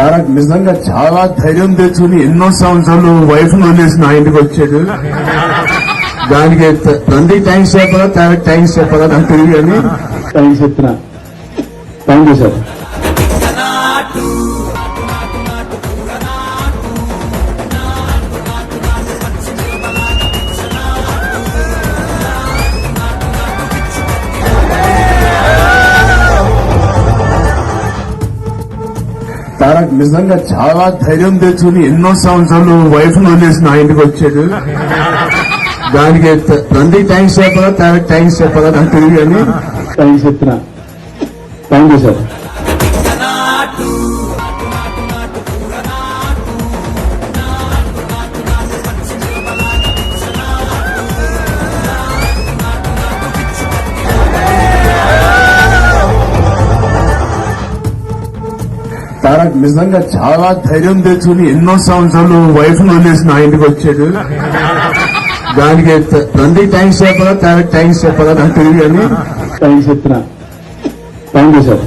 తారక్ నిజంగా చాలా ధైర్యం తెచ్చుకుని ఎన్నో సంవత్సరాలు వైఫ్ ను వదిలేసి నా ఇంటికి వచ్చాడు. దానికి తండ్రి థ్యాంక్స్ చెప్పాలా తారక్ థ్యాంక్స్ చెప్పాలా నాకు తెలియదు కానీ థ్యాంక్స్ చెప్తున్నా. Thank you sir. తారక్ నిజంగా చాలా ధైర్యం తెచ్చుకుని ఎన్నో సంవత్సరాలు వైఫ్ ను వదిలేసి నా ఇంటికి వచ్చాడు. దానికి తండ్రి థ్యాంక్స్ చెప్పాలా తారక్ థ్యాంక్స్ చెప్పాలా నాకు తెలియదు కానీ థ్యాంక్స్ చెప్తున్నా. Thank you sir. తారక్ నిజంగా చాలా ధైర్యం తెచ్చుకుని ఎన్నో సంవత్సరాలు వైఫ్ ను వదిలేసి నా ఇంటికి వచ్చాడు. దానికి తండ్రి థ్యాంక్స్ చెప్పాలా తారక్ థ్యాంక్స్ చెప్పాలా నాకు తెలియదు కానీ థ్యాంక్స్ చెప్తున్నా. Thank you sir.